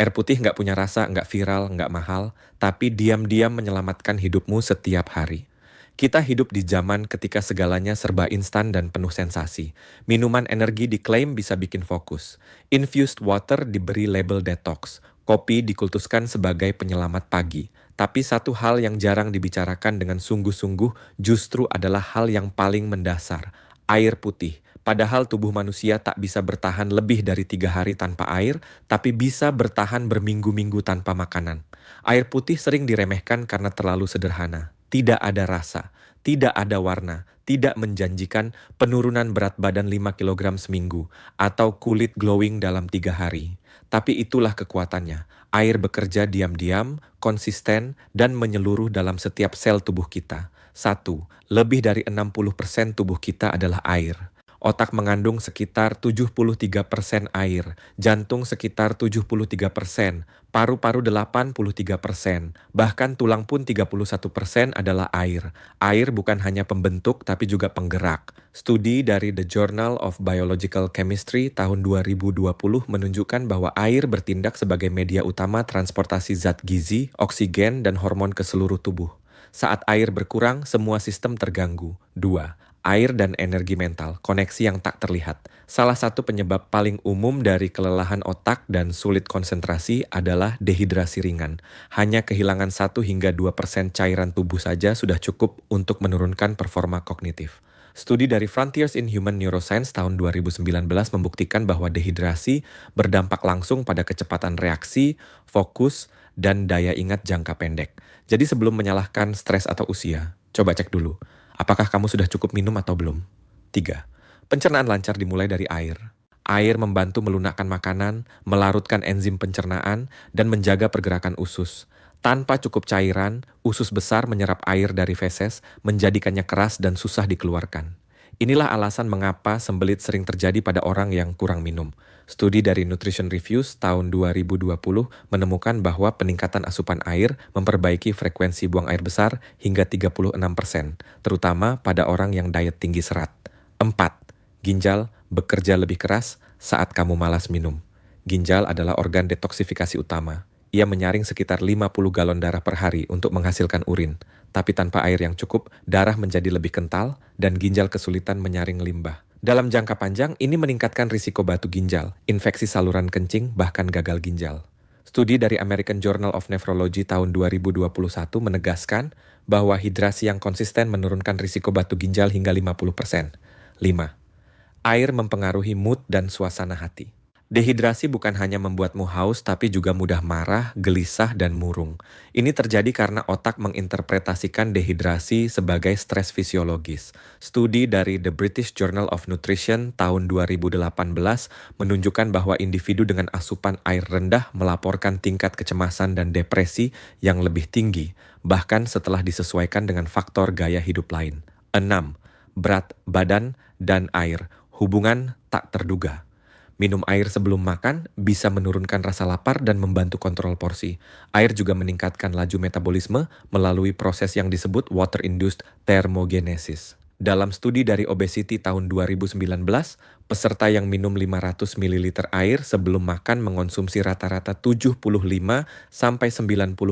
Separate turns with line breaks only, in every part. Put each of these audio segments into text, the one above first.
Air putih nggak punya rasa, nggak viral, nggak mahal, tapi diam-diam menyelamatkan hidupmu setiap hari. Kita hidup di zaman ketika segalanya serba instan dan penuh sensasi. Minuman energi diklaim bisa bikin fokus. Infused water diberi label detox. Kopi dikultuskan sebagai penyelamat pagi. Tapi satu hal yang jarang dibicarakan dengan sungguh-sungguh justru adalah hal yang paling mendasar, air putih. Padahal tubuh manusia tak bisa bertahan lebih dari 3 hari tanpa air, tapi bisa bertahan berminggu-minggu tanpa makanan. Air putih sering diremehkan karena terlalu sederhana. Tidak ada rasa, tidak ada warna, tidak menjanjikan penurunan berat badan 5 kilogram seminggu, atau kulit glowing dalam 3 hari. Tapi itulah kekuatannya. Air bekerja diam-diam, konsisten, dan menyeluruh dalam setiap sel tubuh kita. Satu, lebih dari 60% tubuh kita adalah air. Otak mengandung sekitar 73% air, jantung sekitar 73%, paru-paru 83%, bahkan tulang pun 31% adalah air. Air bukan hanya pembentuk tapi juga penggerak. Studi dari The Journal of Biological Chemistry tahun 2020 menunjukkan bahwa air bertindak sebagai media utama transportasi zat gizi, oksigen, dan hormon ke seluruh tubuh. Saat air berkurang, semua sistem terganggu. 2. Air dan energi mental, koneksi yang tak terlihat. Salah satu penyebab paling umum dari kelelahan otak dan sulit konsentrasi adalah dehidrasi ringan. Hanya kehilangan 1 hingga 2% cairan tubuh saja sudah cukup untuk menurunkan performa kognitif. Studi dari Frontiers in Human Neuroscience tahun 2019 membuktikan bahwa dehidrasi berdampak langsung pada kecepatan reaksi, fokus, dan daya ingat jangka pendek. Jadi sebelum menyalahkan stres atau usia, coba cek dulu. Apakah kamu sudah cukup minum atau belum? 3. Pencernaan lancar dimulai dari air. Air membantu melunakkan makanan, melarutkan enzim pencernaan, dan menjaga pergerakan usus. Tanpa cukup cairan, usus besar menyerap air dari feses, menjadikannya keras dan susah dikeluarkan. Inilah alasan mengapa sembelit sering terjadi pada orang yang kurang minum. Studi dari Nutrition Reviews tahun 2020 menemukan bahwa peningkatan asupan air memperbaiki frekuensi buang air besar hingga 36%, terutama pada orang yang diet tinggi serat. 4. Ginjal bekerja lebih keras saat kamu malas minum. Ginjal adalah organ detoksifikasi utama. Ia menyaring sekitar 50 galon darah per hari untuk menghasilkan urin. Tapi tanpa air yang cukup, darah menjadi lebih kental dan ginjal kesulitan menyaring limbah. Dalam jangka panjang, ini meningkatkan risiko batu ginjal, infeksi saluran kencing, bahkan gagal ginjal. Studi dari American Journal of Nephrology tahun 2021 menegaskan bahwa hidrasi yang konsisten menurunkan risiko batu ginjal hingga 50%. 5. Air mempengaruhi mood dan suasana hati. Dehidrasi bukan hanya membuatmu haus, tapi juga mudah marah, gelisah, dan murung. Ini terjadi karena otak menginterpretasikan dehidrasi sebagai stres fisiologis. Studi dari The British Journal of Nutrition tahun 2018 menunjukkan bahwa individu dengan asupan air rendah melaporkan tingkat kecemasan dan depresi yang lebih tinggi, bahkan setelah disesuaikan dengan faktor gaya hidup lain. 6. Berat badan dan air, hubungan tak terduga. Minum air sebelum makan bisa menurunkan rasa lapar dan membantu kontrol porsi. Air juga meningkatkan laju metabolisme melalui proses yang disebut water-induced thermogenesis. Dalam studi dari Obesity tahun 2019, peserta yang minum 500 ml air sebelum makan mengonsumsi rata-rata 75-90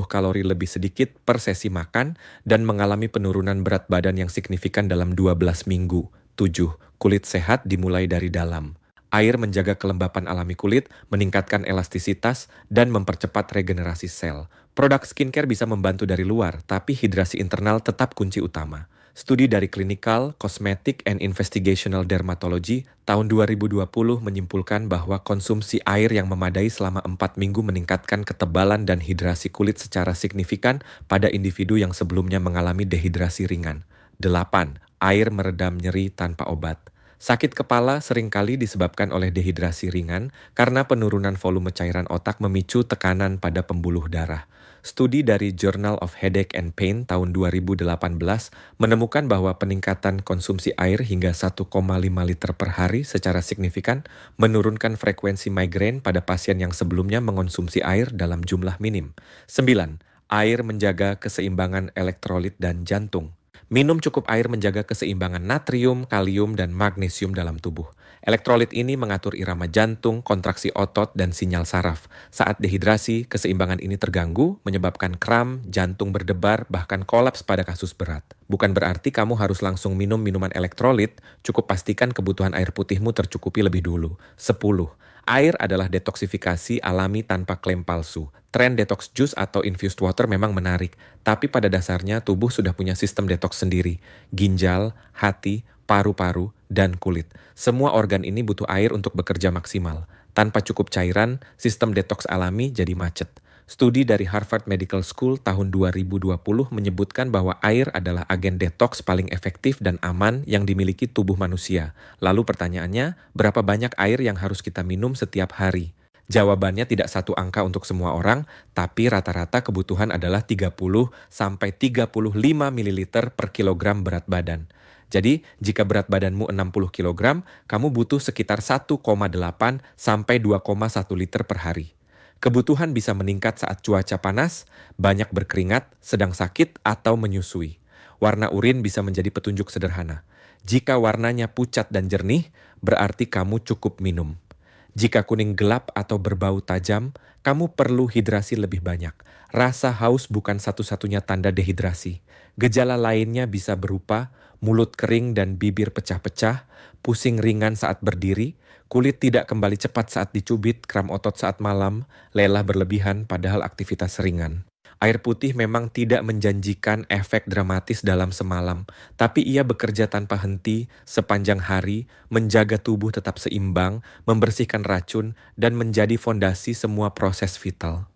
kalori lebih sedikit per sesi makan dan mengalami penurunan berat badan yang signifikan dalam 12 minggu. 7. Kulit sehat dimulai dari dalam. Air menjaga kelembapan alami kulit, meningkatkan elastisitas, dan mempercepat regenerasi sel. Produk skincare bisa membantu dari luar, tapi hidrasi internal tetap kunci utama. Studi dari Clinical, Cosmetic, and Investigational Dermatology tahun 2020 menyimpulkan bahwa konsumsi air yang memadai selama 4 minggu meningkatkan ketebalan dan hidrasi kulit secara signifikan pada individu yang sebelumnya mengalami dehidrasi ringan. 8. Air meredam nyeri tanpa obat. Sakit kepala seringkali disebabkan oleh dehidrasi ringan karena penurunan volume cairan otak memicu tekanan pada pembuluh darah. Studi dari Journal of Headache and Pain tahun 2018 menemukan bahwa peningkatan konsumsi air hingga 1,5 liter per hari secara signifikan menurunkan frekuensi migrain pada pasien yang sebelumnya mengonsumsi air dalam jumlah minim. 9. Air menjaga keseimbangan elektrolit dan jantung. Minum cukup air menjaga keseimbangan natrium, kalium, dan magnesium dalam tubuh. Elektrolit ini mengatur irama jantung, kontraksi otot, dan sinyal saraf. Saat dehidrasi, keseimbangan ini terganggu, menyebabkan kram, jantung berdebar, bahkan kolaps pada kasus berat. Bukan berarti kamu harus langsung minum minuman elektrolit, cukup pastikan kebutuhan air putihmu tercukupi lebih dulu. 10. Air adalah detoksifikasi alami tanpa klaim palsu. Tren detox juice atau infused water memang menarik, tapi pada dasarnya tubuh sudah punya sistem detox sendiri. Ginjal, hati, paru-paru, dan kulit. Semua organ ini butuh air untuk bekerja maksimal. Tanpa cukup cairan, sistem detox alami jadi macet. Studi dari Harvard Medical School tahun 2020 menyebutkan bahwa air adalah agen detox paling efektif dan aman yang dimiliki tubuh manusia. Lalu pertanyaannya, berapa banyak air yang harus kita minum setiap hari? Jawabannya tidak satu angka untuk semua orang, tapi rata-rata kebutuhan adalah 30 sampai 35 ml per kilogram berat badan. Jadi, jika berat badanmu 60 kg, kamu butuh sekitar 1,8 sampai 2,1 liter per hari. Kebutuhan bisa meningkat saat cuaca panas, banyak berkeringat, sedang sakit, atau menyusui. Warna urin bisa menjadi petunjuk sederhana. Jika warnanya pucat dan jernih, berarti kamu cukup minum. Jika kuning gelap atau berbau tajam, kamu perlu hidrasi lebih banyak. Rasa haus bukan satu-satunya tanda dehidrasi. Gejala lainnya bisa berupa mulut kering dan bibir pecah-pecah, pusing ringan saat berdiri, kulit tidak kembali cepat saat dicubit, kram otot saat malam, lelah berlebihan padahal aktivitas ringan. Air putih memang tidak menjanjikan efek dramatis dalam semalam, tapi ia bekerja tanpa henti sepanjang hari, menjaga tubuh tetap seimbang, membersihkan racun, dan menjadi fondasi semua proses vital.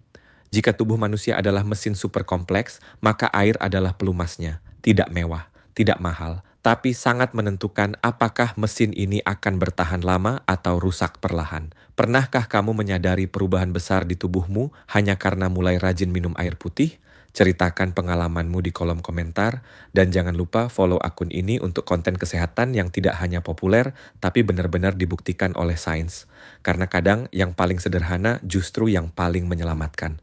Jika tubuh manusia adalah mesin super kompleks, maka air adalah pelumasnya. Tidak mewah, tidak mahal, tapi sangat menentukan apakah mesin ini akan bertahan lama atau rusak perlahan. Pernahkah kamu menyadari perubahan besar di tubuhmu hanya karena mulai rajin minum air putih? Ceritakan pengalamanmu di kolom komentar, dan jangan lupa follow akun ini untuk konten kesehatan yang tidak hanya populer, tapi benar-benar dibuktikan oleh sains. Karena kadang yang paling sederhana justru yang paling menyelamatkan.